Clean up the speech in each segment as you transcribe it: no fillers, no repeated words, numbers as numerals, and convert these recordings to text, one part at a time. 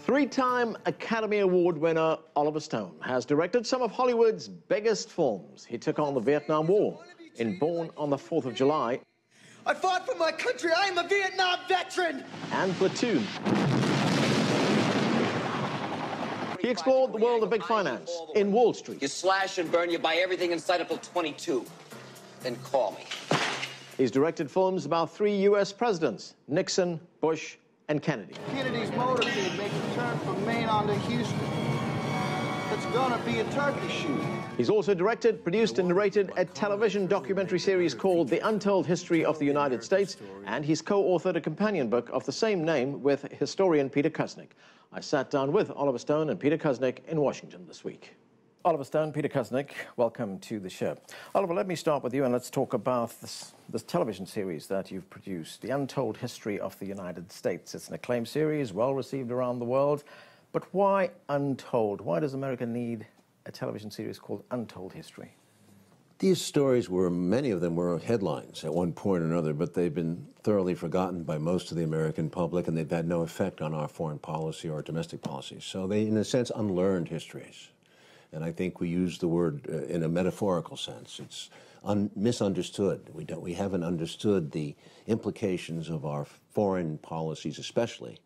Three-time Academy Award winner Oliver Stone has directed some of Hollywood's biggest films. He took on the Vietnam War in Born on the 4th of July. I fought for my country. I am a Vietnam veteran. And Platoon. He explored the world of big finance in Wall Street. You slash and burn, you buy everything in sight up till 22. Then call me. He's directed films about 3 U.S. presidents, Nixon, Bush, and Kennedy. Kennedy's motorcade makes a turn from Maine onto Houston. It's gonna be a turkey shoot. He's also directed, produced, and narrated a television documentary series called The Untold History of the United States, and he's co-authored a companion book of the same name with historian Peter Kuznick. I sat down with Oliver Stone and Peter Kuznick in Washington this week. Oliver Stone, Peter Kuznick, welcome to the show. Oliver, let me start with you and let's talk about this television series that you've produced, The Untold History of the United States. It's an acclaimed series, well received around the world, but why untold? Why does America need a television series called Untold History? These stories many of them were headlines at one point or another, but they've been thoroughly forgotten by most of the American public, and they've had no effect on our foreign policy or domestic policy. So they, in a sense, unlearned histories. And I think we use the word in a metaphorical sense. It's misunderstood. We haven't understood the implications of our foreign policies, especially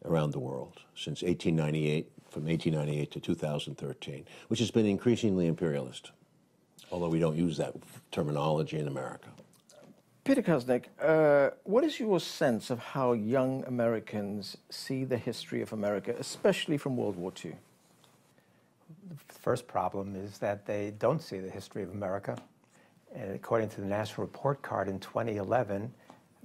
around the world, since 1898, from 1898 to 2013, which has been increasingly imperialist, although we don't use that terminology in America. Peter Kuznick, what is your sense of how young Americans see the history of America, especially from World War II? The first problem is that they don't see the history of America. And according to the National Report Card in 2011,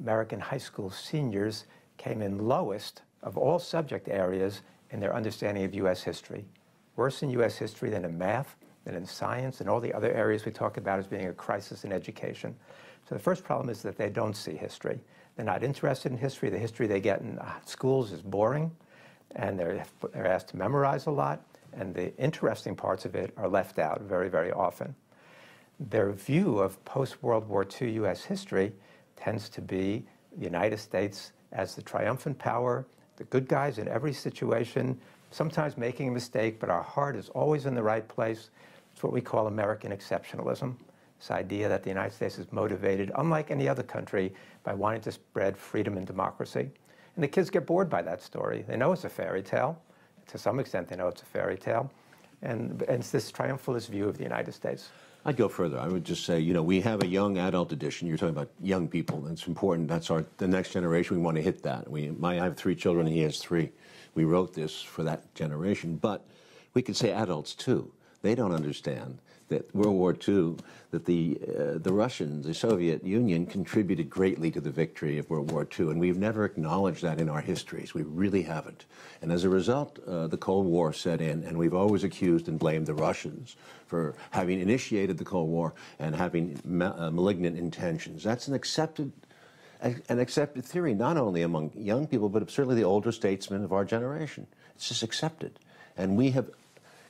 American high school seniors came in lowest of all subject areas in their understanding of U.S. history. Worse in U.S. history than in math, than in science, and all the other areas we talk about as being a crisis in education. So the first problem is that they don't see history. They're not interested in history. The history they get in schools is boring, and they're asked to memorize a lot, and the interesting parts of it are left out very, very often. Their view of post-World War II U.S. history tends to be the United States as the triumphant power, the good guys in every situation, sometimes making a mistake, but our heart is always in the right place. It's what we call American exceptionalism, this idea that the United States is motivated, unlike any other country, by wanting to spread freedom and democracy. And the kids get bored by that story. They know it's a fairy tale. To some extent, they know it's a fairy tale. And it's this triumphalist view of the United States. I'd go further. I would just say, you know, we have a young adult edition. You're talking about young people. It's important. That's the next generation. We want to hit that. I have 3 children, and he has 3. We wrote this for that generation. But we could say adults, too. They don't understand that World War II, that the Russians, the Soviet Union, contributed greatly to the victory of World War II, and we've never acknowledged that in our histories. We really haven't. And as a result, the Cold War set in, and we've always accused and blamed the Russians for having initiated the Cold War and having malignant intentions. That's an accepted theory, not only among young people, but certainly the older statesmen of our generation. It's just accepted. And we have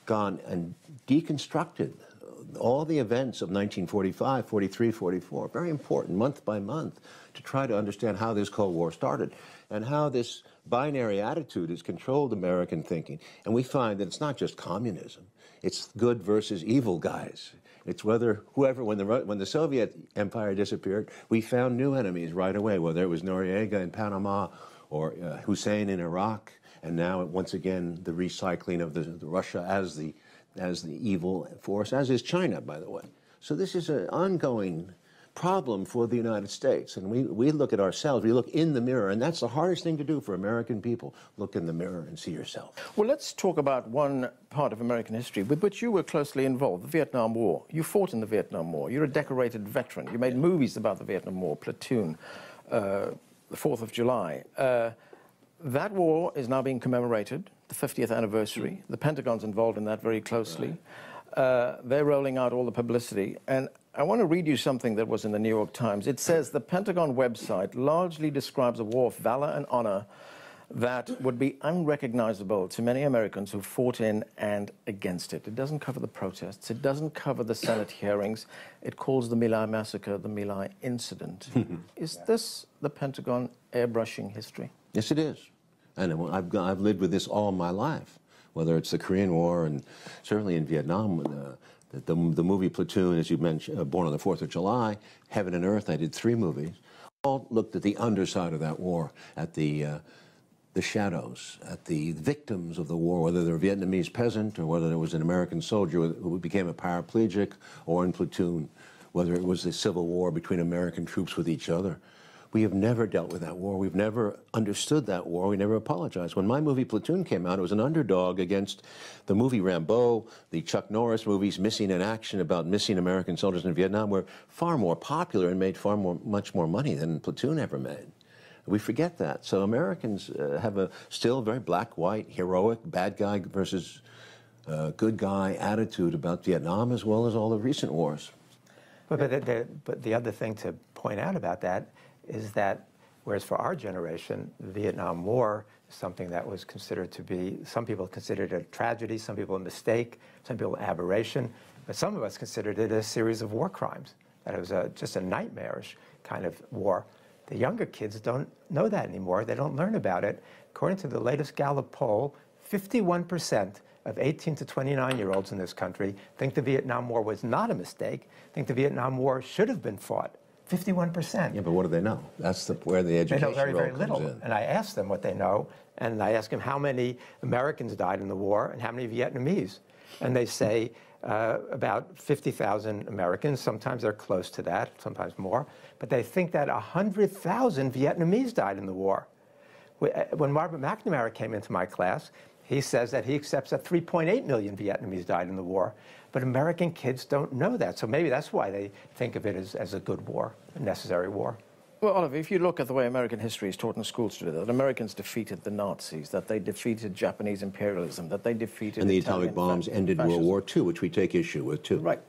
gone and deconstructed all the events of 1945, 43, 44, very important, month by month, to try to understand how this Cold War started and how this binary attitude has controlled American thinking. And we find that it's not just communism. It's good versus evil guys. It's when the Soviet Empire disappeared, we found new enemies right away, whether it was Noriega in Panama or Hussein in Iraq, and now, once again, the recycling of the Russia as the evil force, as is China, by the way. So this is an ongoing problem for the United States. And we look at ourselves, we look in the mirror, and that's the hardest thing to do for American people. Look in the mirror and see yourself. Well, let's talk about one part of American history with which you were closely involved, the Vietnam War. You fought in the Vietnam War. You're a decorated veteran. You made movies about the Vietnam War, Platoon, the 4th of July. That war is now being commemorated, the 50th anniversary. The Pentagon's involved in that very closely. Right. They're rolling out all the publicity. And I want to read you something that was in the New York Times. It says, the Pentagon website largely describes a war of valor and honor that would be unrecognizable to many Americans who fought in and against it. It doesn't cover the protests. It doesn't cover the Senate hearings. It calls the My Lai massacre the My Lai incident. Is this the Pentagon airbrushing history? Yes, it is. And I've lived with this all my life, whether it's the Korean War and certainly in Vietnam, the movie Platoon, as you mentioned, Born on the 4th of July, Heaven and Earth, I did 3 movies, all looked at the underside of that war, at the shadows, at the victims of the war, whether they're a Vietnamese peasant or whether there was an American soldier who became a paraplegic, or in Platoon, whether it was a civil war between American troops with each other. We have never dealt with that war. We've never understood that war. We never apologized. When my movie Platoon came out, it was an underdog against the movie Rambo, the Chuck Norris movies, Missing in Action, about missing American soldiers in Vietnam, were far more popular and made much more money than Platoon ever made. We forget that. So Americans have a still very black-white, heroic, bad guy versus good guy attitude about Vietnam, as well as all the recent wars. But the other thing to point out about that is that, whereas for our generation, the Vietnam War is something that was considered to be, some people considered it a tragedy, some people a mistake, some people an aberration, but some of us considered it a series of war crimes, that it was just a nightmarish kind of war. The younger kids don't know that anymore. They don't learn about it. According to the latest Gallup poll, 51% of 18 to 29-year-olds in this country think the Vietnam War was not a mistake, think the Vietnam War should have been fought. 51%. Yeah, but what do they know? That's where the education They know very, very role little. comes in. And I asked them what they know, and I asked them how many Americans died in the war and how many Vietnamese. And they say about 50,000 Americans. Sometimes they're close to that, sometimes more. But they think that 100,000 Vietnamese died in the war. When Marvin McNamara came into my class, he says that he accepts that 3.8 million Vietnamese died in the war. But American kids don't know that. So maybe that's why they think of it as a good war, a necessary war. Well, Oliver, if you look at the way American history is taught in schools today, that Americans defeated the Nazis, that they defeated Japanese imperialism, that they defeated and the Italian atomic bombs ended fascism. World War II, which we take issue with, too. Right.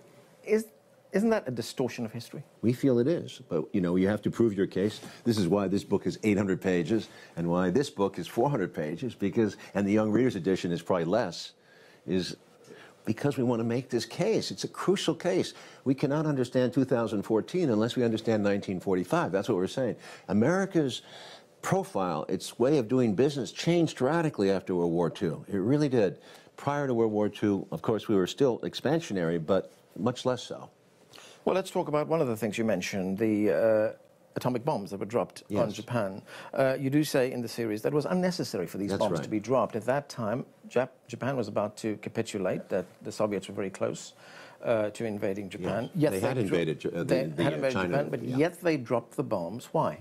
Isn't that a distortion of history? We feel it is, but you have to prove your case. This is why this book is 800 pages, and why this book is 400 pages, and the Young Readers Edition is probably less, is because we want to make this case. It's a crucial case. We cannot understand 2014 unless we understand 1945. That's what we're saying. America's profile, its way of doing business, changed radically after World War II. It really did. Prior to World War II, of course, we were still expansionary, but much less so. Well, let's talk about one of the things you mentioned, the atomic bombs that were dropped on Japan. You do say in the series that it was unnecessary for these bombs to be dropped. At that time, Japan was about to capitulate, that the Soviets were very close to invading Japan. Yes. Yet they had invaded Japan, but yet they dropped the bombs. Why?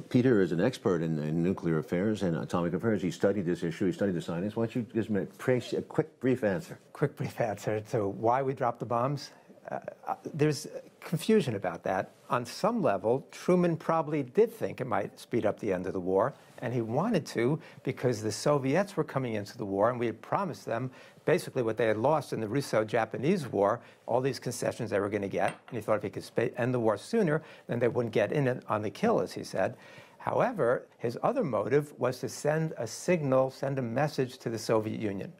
Peter is an expert in nuclear affairs and atomic affairs. He studied this issue. He studied the science. Why don't you give me a quick, brief answer? Quick, brief answer to why we dropped the bombs. There's confusion about that. On some level, Truman probably did think it might speed up the end of the war, and he wanted to because the Soviets were coming into the war, and we had promised them basically what they had lost in the Russo-Japanese War, all these concessions they were going to get, and he thought if he could end the war sooner, then they wouldn't get in on the kill, as he said. However, his other motive was to send a signal, send a message to the Soviet Union.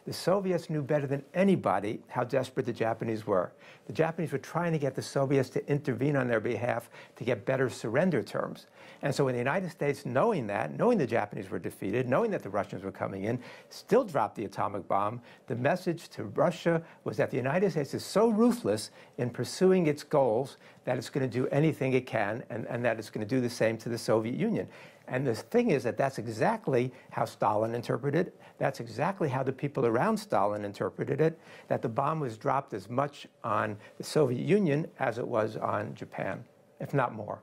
The Soviets knew better than anybody how desperate the Japanese were. The Japanese were trying to get the Soviets to intervene on their behalf to get better surrender terms. And so when the United States, knowing that, knowing the Japanese were defeated, knowing that the Russians were coming in, still dropped the atomic bomb, the message to Russia was that the United States is so ruthless in pursuing its goals that it's going to do anything it can, and that it's going to do the same to the Soviet Union. And the thing is that that's exactly how Stalin interpreted it. That's exactly how the people around Stalin interpreted it, that the bomb was dropped as much on the Soviet Union as it was on Japan, if not more.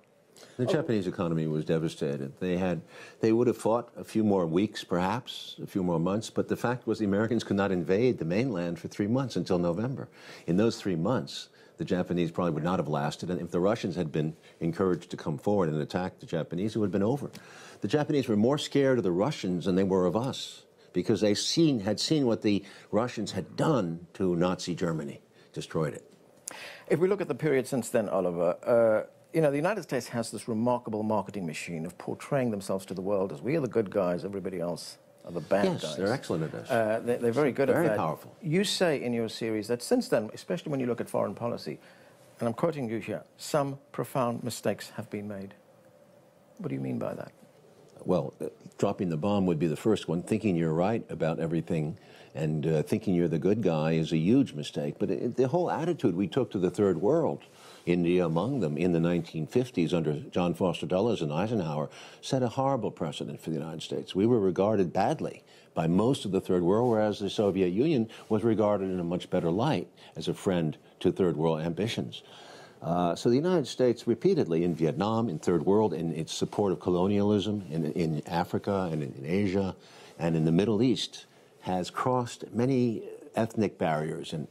The Japanese economy was devastated. They would have fought a few more weeks, perhaps, a few more months, but the fact was the Americans could not invade the mainland for 3 months until November. In those 3 months, the Japanese probably would not have lasted, and if the Russians had been encouraged to come forward and attack the Japanese, it would have been over. The Japanese were more scared of the Russians than they were of us, because they had seen what the Russians had done to Nazi Germany, destroyed it. If we look at the period since then, Oliver, the United States has this remarkable marketing machine of portraying themselves to the world as we are the good guys, everybody else are the bad guys. Yes, they're excellent at this. They're very good at that. Very powerful. You say in your series that since then, especially when you look at foreign policy, and I'm quoting you here, some profound mistakes have been made. What do you mean by that? dropping the bomb would be the first one. Thinking you're right about everything and thinking you're the good guy is a huge mistake. But the whole attitude we took to the third world, India among them, in the 1950s under John Foster Dulles and Eisenhower, set a horrible precedent for the United States. We were regarded badly by most of the third world, whereas the Soviet Union was regarded in a much better light as a friend to third world ambitions. So the United States repeatedly in Vietnam, in third world, in its support of colonialism in Africa and in Asia and in the Middle East, has crossed many ethnic barriers and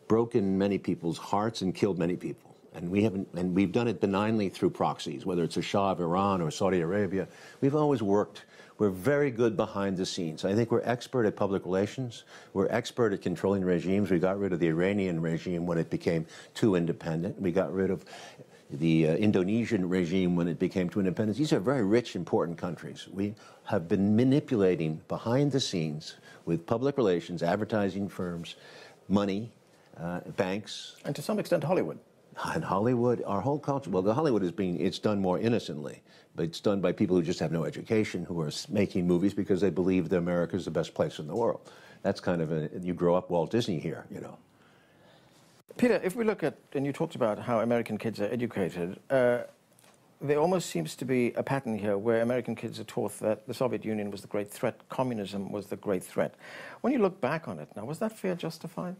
broken many people's hearts and killed many people. And we've done it benignly through proxies, whether it's the Shah of Iran or Saudi Arabia. We've always worked. We're very good behind the scenes. I think we're expert at public relations. We're expert at controlling regimes. We got rid of the Iranian regime when it became too independent. We got rid of the Indonesian regime when it became too independent. These are very rich, important countries. We have been manipulating behind the scenes with public relations, advertising firms, money, banks. And to some extent, Hollywood. And Hollywood, our whole culture, well, the Hollywood it's done more innocently, but it's done by people who just have no education, who are making movies because they believe that America is the best place in the world. That's kind of you grow up Walt Disney here, you know. Peter, if we look at, and you talked about how American kids are educated, there almost seems to be a pattern here where American kids are taught that the Soviet Union was the great threat, communism was the great threat. When you look back on it now, was that fear justified?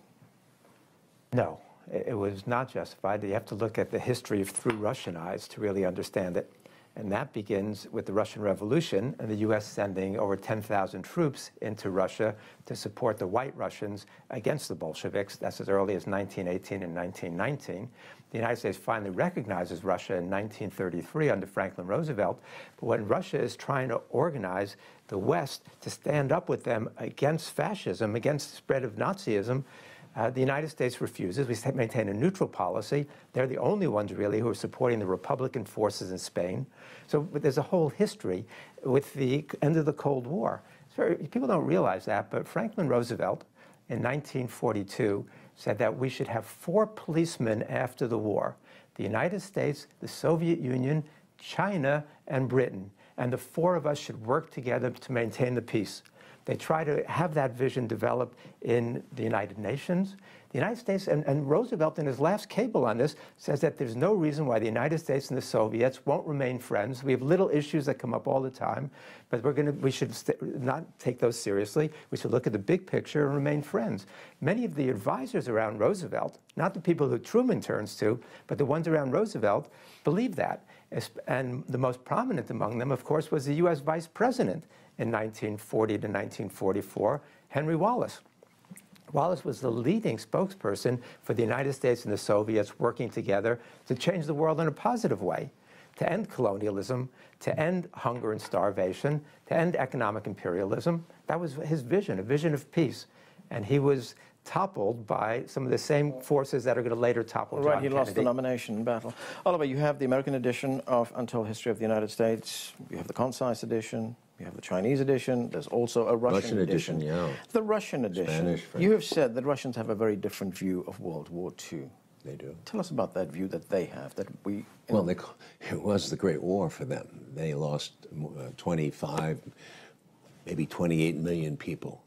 No, it was not justified. You have to look at the history through Russian eyes to really understand it. And that begins with the Russian Revolution and the U.S. sending over 10,000 troops into Russia to support the white Russians against the Bolsheviks. That's as early as 1918 and 1919. The United States finally recognizes Russia in 1933 under Franklin Roosevelt. But when Russia is trying to organize the West to stand up with them against fascism, against the spread of Nazism, the United States refuses. We maintain a neutral policy. They're the only ones, really, who are supporting the Republican forces in Spain. So there's a whole history with the end of the Cold War. People don't realize that, but Franklin Roosevelt in 1942 said that we should have 4 policemen after the war: the United States, the Soviet Union, China, and Britain. And the 4 of us should work together to maintain the peace. They try to have that vision developed in the United Nations. The United States, and Roosevelt in his last cable on this, says that there's no reason why the United States and the Soviets won't remain friends. We have little issues that come up all the time, but we should not take those seriously. We should look at the big picture and remain friends. Many of the advisors around Roosevelt, not the people who Truman turns to, but the ones around Roosevelt, believe that. And the most prominent among them, of course, was the U.S. Vice President in 1940 to 1944, Henry Wallace. Wallace was the leading spokesperson for the United States and the Soviets working together to change the world in a positive way, to end colonialism, to end hunger and starvation, to end economic imperialism. That was his vision, a vision of peace. And he was toppled by some of the same forces that are going to later topple John Kennedy. He lost the nomination battle. Oliver, you have the American edition of Untold History of the United States. You have the concise edition. You have the Chinese edition. There's also a Russian edition. Yeah. The Russian edition. Spanish, French. You have said that Russians have a very different view of World War II. They do. Tell us about that view that they have, that we... Well, it was the Great War for them. They lost 25, maybe 28 million people.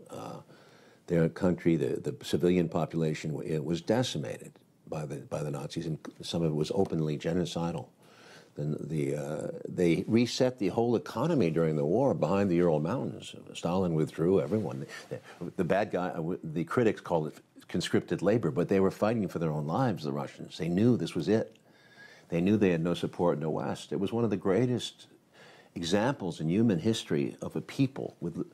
Their country, the civilian population, it was decimated by the Nazis, and some of it was openly genocidal. They reset the whole economy during the war behind the Ural Mountains. Stalin withdrew everyone. The bad guy, the critics called it conscripted labor, but they were fighting for their own lives, the Russians. They knew this was it. They knew they had no support in the West. It was one of the greatest examples in human history of a people with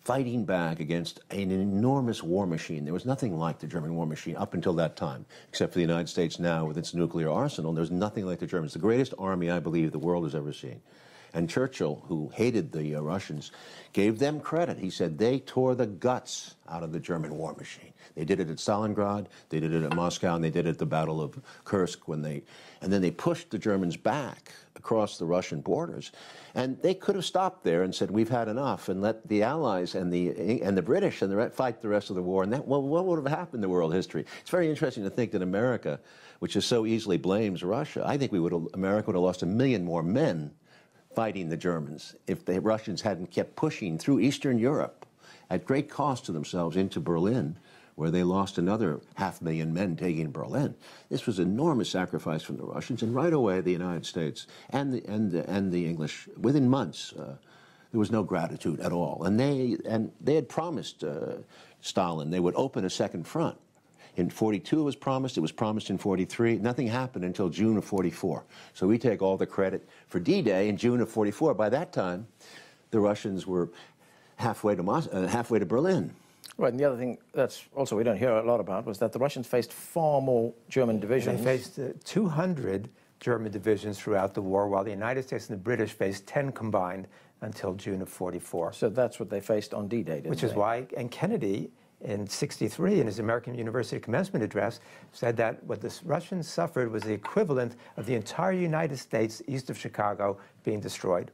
fighting back against an enormous war machine. There was nothing like the German war machine up until that time, except for the United States now with its nuclear arsenal. There's nothing like the Germans. The greatest army, I believe, the world has ever seen. And Churchill, who hated the Russians, gave them credit. He said they tore the guts out of the German war machine. They did it at Stalingrad, they did it at Moscow, and they did it at the Battle of Kursk and then they pushed the Germans back across the Russian borders. And they could have stopped there and said, we've had enough, and let the Allies and the British and fight the rest of the war. And what would have happened to world history? It's very interesting to think that America, which is so easily blames Russia, I think America would have lost 1 million more men fighting the Germans if the Russians hadn't kept pushing through Eastern Europe at great cost to themselves into Berlin, where they lost another 500,000 men taking Berlin. This was enormous sacrifice from the Russians, and right away the United States and the English, within months, there was no gratitude at all. And they had promised Stalin they would open a second front. In 42 it was promised in 43. Nothing happened until June of 44. So we take all the credit for D-Day in June of 44. By that time, the Russians were halfway to Berlin. Right, and the other thing that's also we don't hear a lot about was that the Russians faced far more German divisions. They faced 200 German divisions throughout the war, while the United States and the British faced 10 combined until June of 44. So that's what they faced on D-Day, didn't they? Which is why, and Kennedy, in '63, in his American University commencement address, said that what the Russians suffered was the equivalent of the entire United States east of Chicago being destroyed.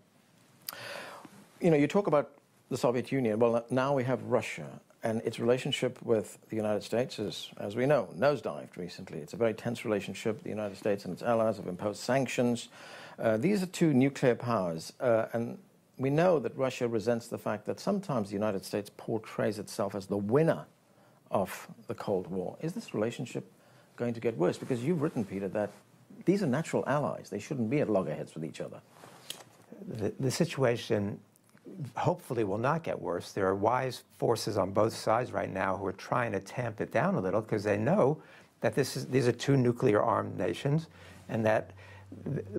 You know, you talk about the Soviet Union. Well, now we have Russia, and its relationship with the United States is, as we know, nosedived recently. It's a very tense relationship. The United States and its allies have imposed sanctions. These are two nuclear powers, and we know that Russia resents the fact that sometimes the United States portrays itself as the winner of the Cold War. Is this relationship going to get worse? Because you've written, Peter, that these are natural allies. They shouldn't be at loggerheads with each other. The situation hopefully will not get worse. There are wise forces on both sides right now who are trying to tamp it down a little because they know that these are two nuclear-armed nations, and that.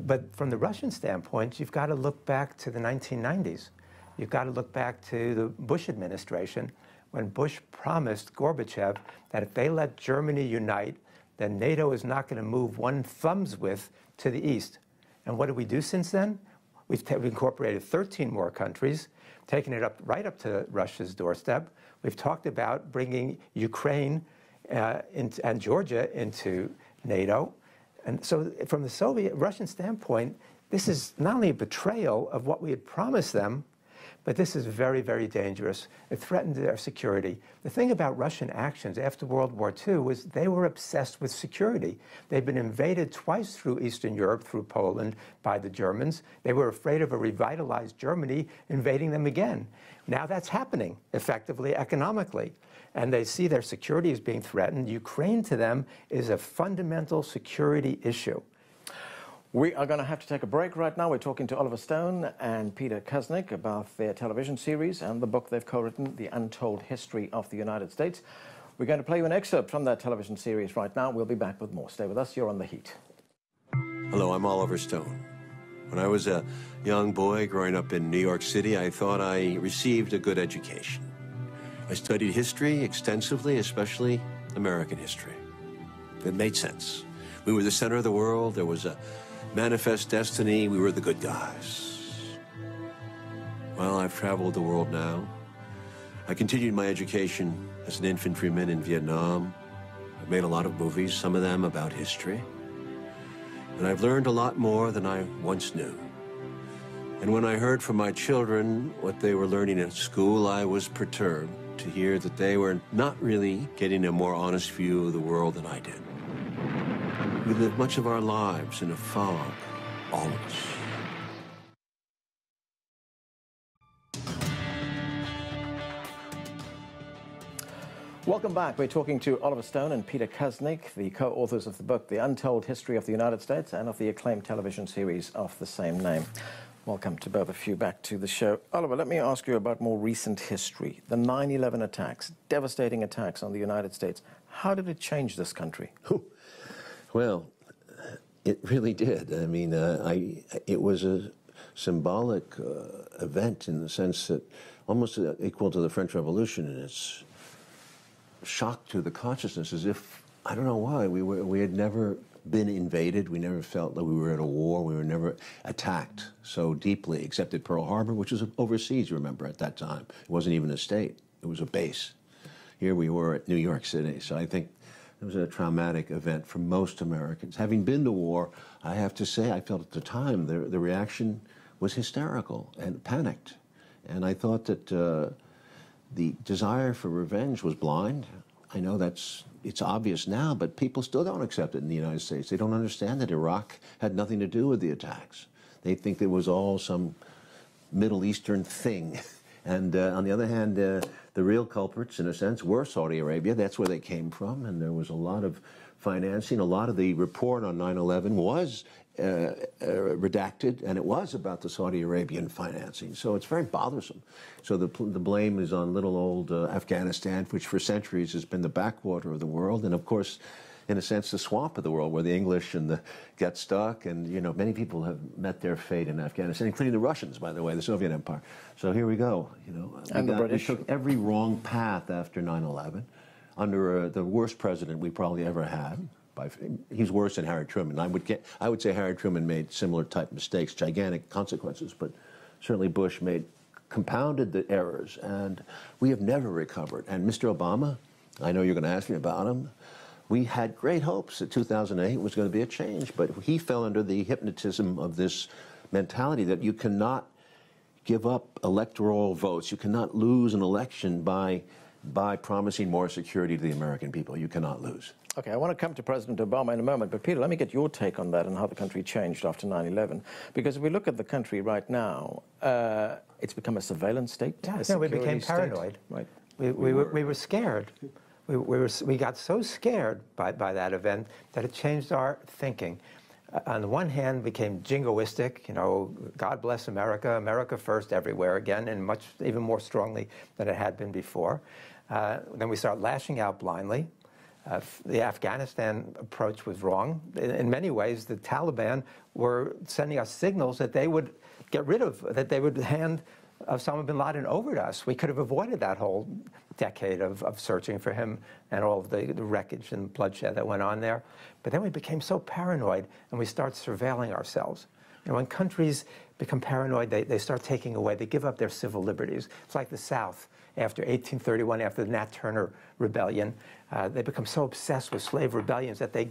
But from the Russian standpoint, you've got to look back to the 1990s. You've got to look back to the Bush administration when Bush promised Gorbachev that if they let Germany unite, then NATO is not going to move one thumb's width to the east. And what did we do since then? We've incorporated 13 more countries, taken it right up to Russia's doorstep. We've talked about bringing Ukraine and Georgia into NATO. And so from the Russian standpoint, this is not only a betrayal of what we had promised them, but this is very, very dangerous. It threatened their security. The thing about Russian actions after World War II was they were obsessed with security. They'd been invaded twice through Eastern Europe, through Poland, by the Germans. They were afraid of a revitalized Germany invading them again. Now that's happening, effectively, economically. And they see their security is being threatened. Ukraine, to them, is a fundamental security issue. We are going to have to take a break right now. We're talking to Oliver Stone and Peter Kuznick about their television series and the book they've co-written, The Untold History of the United States. We're going to play you an excerpt from that television series right now. We'll be back with more. Stay with us. You're on The Heat. Hello, I'm Oliver Stone. When I was a young boy growing up in New York City, I thought I received a good education. I studied history extensively, especially American history. It made sense. We were the center of the world. There was a manifest destiny. We were the good guys. Well, I've traveled the world now. I continued my education as an infantryman in Vietnam. I've made a lot of movies, some of them about history. And I've learned a lot more than I once knew. And when I heard from my children what they were learning at school, I was perturbed to hear that they were not really getting a more honest view of the world than I did. We live much of our lives in a fog, all of us. Welcome back. We're talking to Oliver Stone and Peter Kuznick, the co-authors of the book, The Untold History of the United States, and of the acclaimed television series of the same name. Welcome to both of you back to the show. Oliver, let me ask you about more recent history. The 9/11 attacks, devastating attacks on the United States. How did it change this country? Well, it really did. I mean, it was a symbolic event in the sense that almost equal to the French Revolution in its shock to the consciousness, as if, I don't know why, we had never been invaded. We never felt that we were at a war. We were never attacked so deeply, except at Pearl Harbor, which was overseas, you remember, at that time. It wasn't even a state. It was a base. Here we were at New York City. So I think it was a traumatic event for most Americans. Having been to war, I have to say, I felt at the time the reaction was hysterical and panicked. And I thought that the desire for revenge was blind. I know it's obvious now, but people still don't accept it in the United States. They don't understand that Iraq had nothing to do with the attacks. They think it was all some Middle Eastern thing. And on the other hand, the real culprits, in a sense, were Saudi Arabia. That's where they came from, and there was a lot of financing. A lot of the report on 9/11 was redacted, and it was about the Saudi Arabian financing. So it's very bothersome. So the blame is on little old Afghanistan, which for centuries has been the backwater of the world, and of course, in a sense, the swamp of the world, where the English and got stuck, and many people have met their fate in Afghanistan, including the Russians, by the way, the Soviet Empire. So here we go. And the British. We took every wrong path after 9/11, under the worst president we probably ever had. He's worse than Harry Truman. I would say Harry Truman made similar type mistakes, gigantic consequences, but certainly Bush compounded the errors, and we have never recovered. And Mr. Obama, I know you're going to ask me about him. We had great hopes that 2008 was going to be a change, but he fell under the hypnotism of this mentality that you cannot give up electoral votes. You cannot lose an election by promising more security to the American people. You cannot lose. Okay, I want to come to President Obama in a moment, but Peter, let me get your take on that and how the country changed after 9/11. Because if we look at the country right now, it's become a surveillance state. Yeah, we became paranoid. Right. We were scared. We got so scared by that event that it changed our thinking. On the one hand, became jingoistic, God bless America, America first everywhere again, and even more strongly than it had been before. Then we start lashing out blindly. The Afghanistan approach was wrong. In many ways, the Taliban were sending us signals that they would that they would hand Osama bin Laden over to us. We could have avoided that whole decade of searching for him and all of the wreckage and bloodshed that went on there. But then we became so paranoid, and we start surveilling ourselves. When countries become paranoid, they start taking away, they give up their civil liberties. It's like the South after 1831, after the Nat Turner Rebellion. They become so obsessed with slave rebellions that they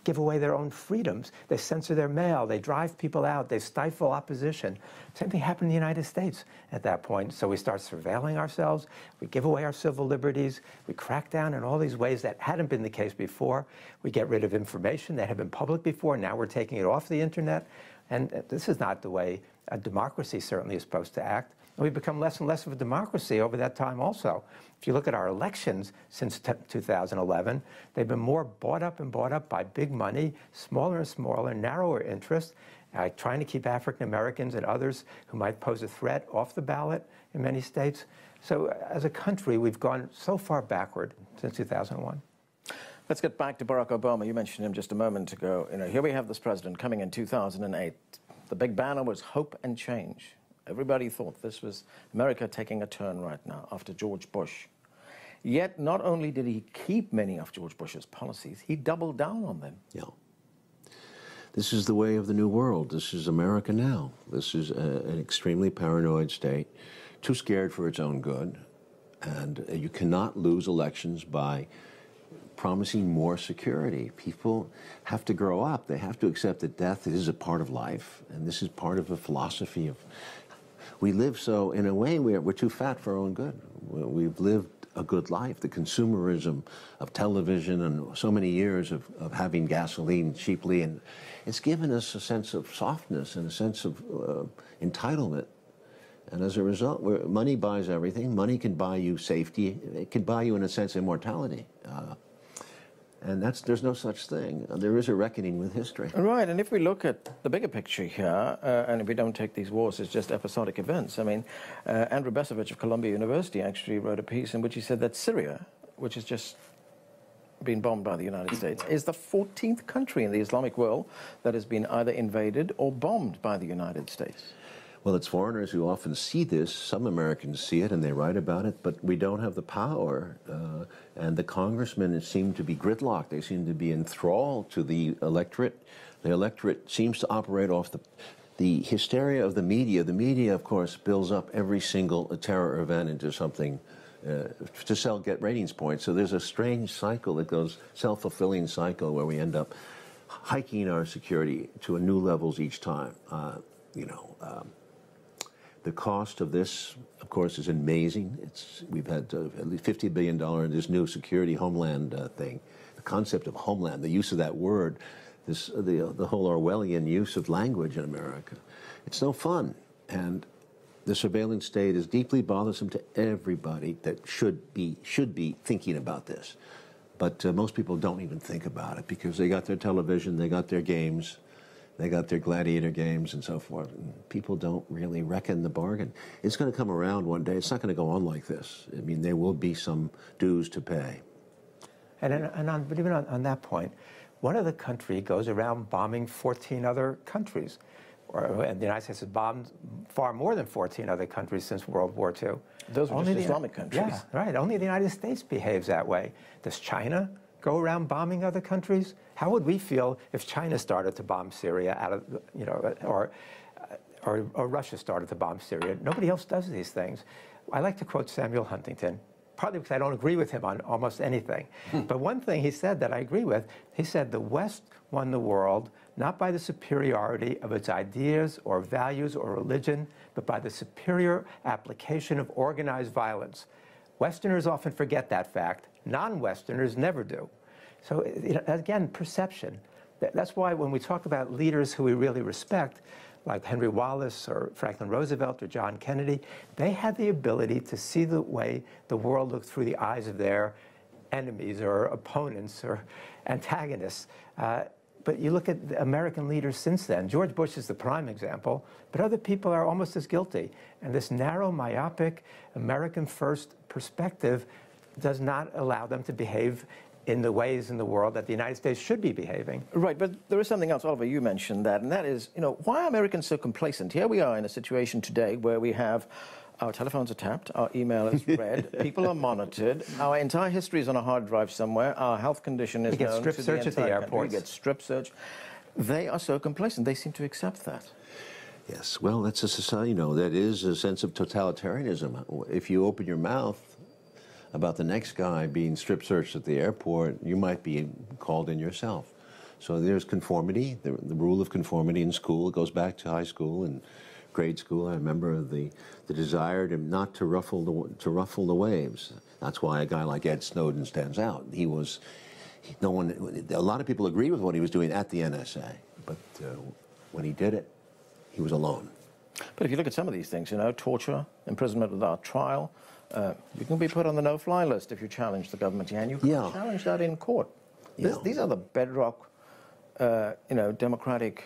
give away their own freedoms. They censor their mail. They drive people out. They stifle opposition. Same thing happened in the United States at that point. So we start surveilling ourselves. We give away our civil liberties. We crack down in all these ways that hadn't been the case before. We get rid of information that had been public before. Now we're taking it off the internet. And this is not the way a democracy certainly is supposed to act. And we've become less and less of a democracy over that time also. If you look at our elections since 2011, they've been more bought up by big money, smaller and smaller, narrower interests, trying to keep African Americans and others who might pose a threat off the ballot in many states. So as a country, we've gone so far backward since 2001. Let's get back to Barack Obama. You mentioned him just a moment ago. Here we have this president coming in 2008. The big banner was hope and change. Everybody thought this was America taking a turn right now after George Bush. Yet not only did he keep many of George Bush's policies, he doubled down on them. Yeah. This is the way of the new world. This is America now. This is an extremely paranoid state, too scared for its own good. And you cannot lose elections by promising more security. People have to grow up. They have to accept that death is a part of life, and this is part of a philosophy of... We live so, in a way, we're too fat for our own good. We've lived a good life. The consumerism of television and so many years of having gasoline cheaply, and it's given us a sense of softness and a sense of entitlement. And as a result, money buys everything. Money can buy you safety. It can buy you, in a sense, immortality. And there's no such thing. There is a reckoning with history. Right, and if we look at the bigger picture here, and if we don't take these wars as just episodic events, I mean, Andrew Besovich of Columbia University actually wrote a piece in which he said that Syria, which has just been bombed by the United States, is the 14th country in the Islamic world that has been either invaded or bombed by the United States. Well, it's foreigners who often see this. Some Americans see it and they write about it, but we don't have the power. And the congressmen seem to be gridlocked. They seem to be enthralled to the electorate. The electorate seems to operate off the hysteria of the media. The media, of course, builds up every single terror event into something to get ratings points. So there's a strange cycle that goes, self-fulfilling cycle, where we end up hiking our security to new levels each time. The cost of this, of course, is amazing. We've had at least $50 billion in this new security homeland thing. The concept of homeland, the use of that word, the whole Orwellian use of language in America. It's no fun. And the surveillance state is deeply bothersome to everybody that should be thinking about this. But most people don't even think about it because they got their television, they got their games, they got their gladiator games and so forth. And people don't really reckon the bargain. It's going to come around one day. It's not going to go on like this. I mean, there will be some dues to pay. But even on that point, one other country goes around bombing 14 other countries. And the United States has bombed far more than 14 other countries since World War II. Those are just Islamic countries. Yeah, right. Only the United States behaves that way. Does China go around bombing other countries? How would we feel if China started to bomb Syria out of, or Russia started to bomb Syria? Nobody else does these things. I like to quote Samuel Huntington, partly because I don't agree with him on almost anything. But one thing he said that I agree with, he said the West won the world not by the superiority of its ideas or values or religion, but by the superior application of organized violence. Westerners often forget that fact. Non-Westerners never do. So again, perception. That's why when we talk about leaders who we really respect, like Henry Wallace or Franklin Roosevelt or John Kennedy, they had the ability to see the way the world looked through the eyes of their enemies or opponents or antagonists. But you look at the American leaders since then. George Bush is the prime example, but other people are almost as guilty. And this narrow, myopic, American-first perspective does not allow them to behave in the ways in the world that the United States should be behaving. Right, but there is something else, Oliver, you mentioned that, and that is, why are Americans so complacent? Here we are in a situation today where we have our telephones are tapped, our email is read, people are monitored, our entire history is on a hard drive somewhere, our health condition is known to the entire country. We get strip search at the airports. We get strip search. They are so complacent, they seem to accept that. Yes, well, that's a society, that is a sense of totalitarianism. If you open your mouth about the next guy being strip searched at the airport, you might be called in yourself. So there's conformity, the rule of conformity in school. It goes back to high school and grade school. I remember the desire to not to ruffle the waves. That's why a guy like Ed Snowden stands out. A lot of people agreed with what he was doing at the NSA, but when he did it, he was alone. But if you look at some of these things, torture, imprisonment without trial, you can be put on the no-fly list if you challenge the government, and you can challenge that in court. These are the bedrock, democratic.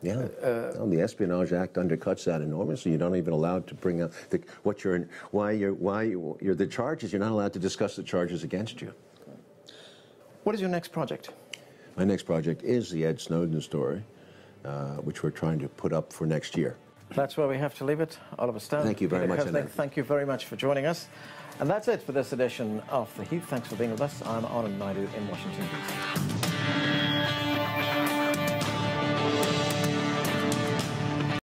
Yeah, the Espionage Act undercuts that enormously. You're not even allowed to bring up the charges. You're not allowed to discuss the charges against you. What is your next project? My next project is the Ed Snowden story, which we're trying to put up for next year. That's where we have to leave it. Oliver Stone. Thank you very much. Thank you very much for joining us. And that's it for this edition of The Heat. Thanks for being with us. I'm Anand Naidu in Washington, D.C.